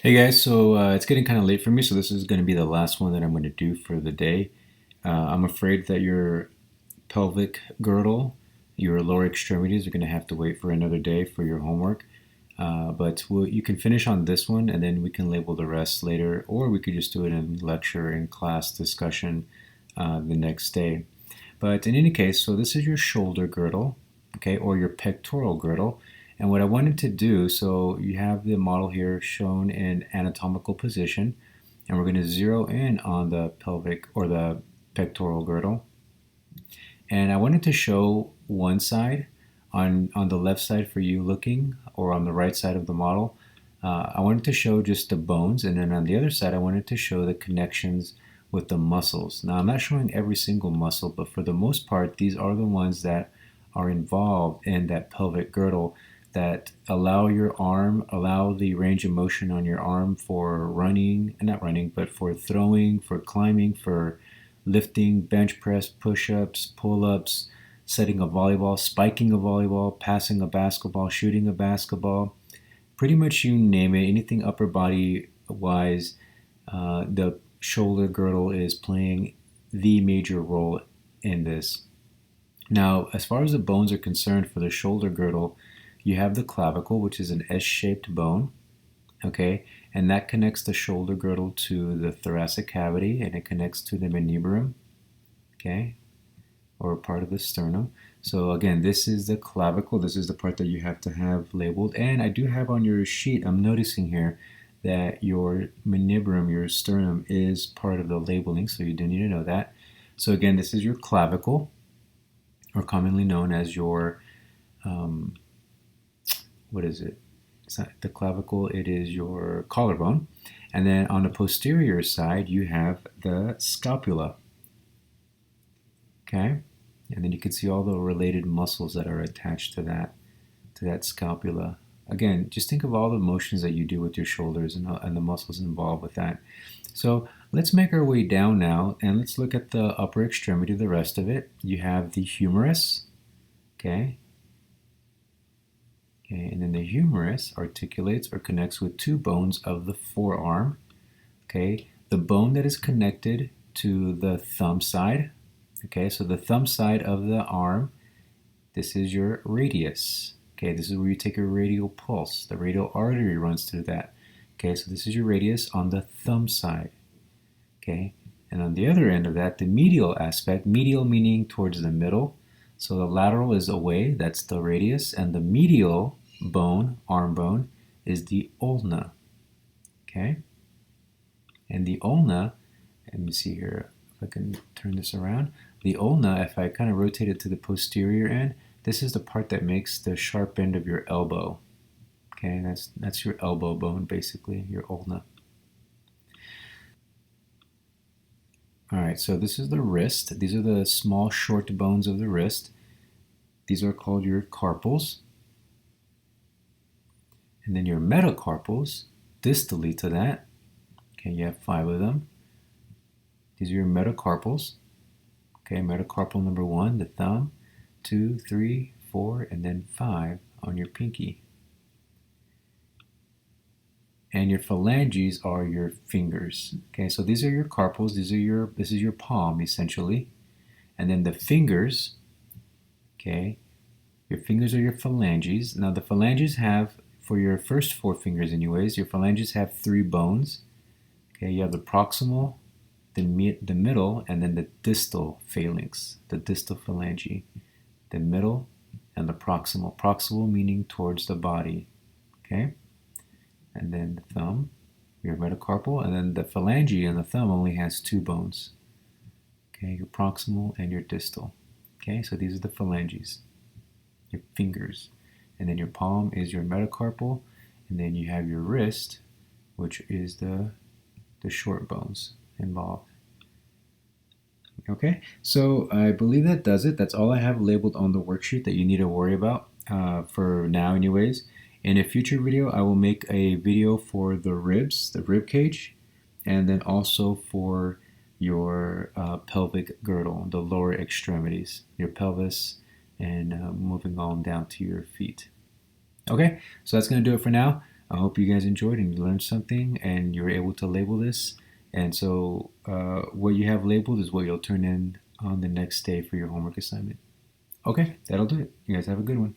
Hey guys, so it's getting kind of late for me, so this is going to be the last one that I'm going to do for the day. I'm afraid that your pelvic girdle, your lower extremities are going to have to wait for another day for your homework. You can finish on this one and then we can label the rest later, or we could just do it in lecture, in class discussion the next day. But in any case, so this is your shoulder girdle, okay, or your pectoral girdle. And what I wanted to do, so you have the model here shown in anatomical position, and we're going to zero in on the pelvic or the pectoral girdle. And I wanted to show one side on the left side for you looking, or on the right side of the model. I wanted to show just the bones, and then on the other side, I wanted to show the connections with the muscles. Now, I'm not showing every single muscle, but for the most part, these are the ones that are involved in that pelvic girdle that allow your arm, allow the range of motion on your arm for running, not running, but for throwing, for climbing, for lifting, bench press, push ups, pull ups, setting a volleyball, spiking a volleyball, passing a basketball, shooting a basketball. Pretty much you name it, anything upper body wise, the shoulder girdle is playing the major role in this. Now, as far as the bones are concerned for the shoulder girdle, you have the clavicle, which is an S-shaped bone, okay, and that connects the shoulder girdle to the thoracic cavity, and it connects to the manubrium, okay, or part of the sternum. So again, this is the clavicle. This is the part that you have to have labeled. And I do have on your sheet, I'm noticing here that your manubrium, your sternum, is part of the labeling, so you do need to know that. So again, this is your clavicle, or commonly known as your, um, what is it? It's not the clavicle, it is your collarbone. And then on the posterior side, you have the scapula. Okay? And then you can see all the related muscles that are attached to that scapula. Again, just think of all the motions that you do with your shoulders and the muscles involved with that. So let's make our way down now and let's look at the upper extremity, the rest of it. You have the humerus, okay? Okay, and then the humerus articulates or connects with two bones of the forearm, okay? The bone that is connected to the thumb side, okay? So the thumb side of the arm, this is your radius. Okay, this is where you take your radial pulse. The radial artery runs through that. Okay, so this is your radius on the thumb side. Okay, and on the other end of that, the medial aspect, medial meaning towards the middle. So the lateral is away, that's the radius, and the medial bone, arm bone, is the ulna. Okay, and the ulna, let me see here if I can turn this around. The ulna, if I kind of rotate it to the posterior end, this is the part that makes the sharp end of your elbow. Okay, that's your elbow bone, basically, your ulna. All right, so this is the wrist. These are the small, short bones of the wrist. These are called your carpals. And then your metacarpals, distally to that, okay, you have 5 of them. These are your metacarpals. Okay, metacarpal number 1, the thumb, 2, 3, 4, and then 5 on your pinky. And your phalanges are your fingers. Okay, so these are your carpals. This is your palm essentially, and then the fingers. Okay, your fingers are your phalanges. Now the phalanges have, for your first 4 fingers, anyways, your phalanges have 3 bones. Okay, you have the proximal, the middle, and then the distal phalanx, the distal phalange, the middle, and the proximal. Proximal meaning towards the body. Okay. And then the thumb, your metacarpal, and then the phalange on the thumb only has 2 bones. Okay, your proximal and your distal. Okay, so these are the phalanges, your fingers. And then your palm is your metacarpal, and then you have your wrist, which is the short bones involved. Okay, so I believe that does it. That's all I have labeled on the worksheet that you need to worry about for now anyways. In a future video, I will make a video for the ribs, the rib cage, and then also for your pelvic girdle, the lower extremities, your pelvis, and moving on down to your feet. Okay, so that's going to do it for now. I hope you guys enjoyed and you learned something and you were able to label this. And so, what you have labeled is what you'll turn in on the next day for your homework assignment. Okay, that'll do it. You guys have a good one.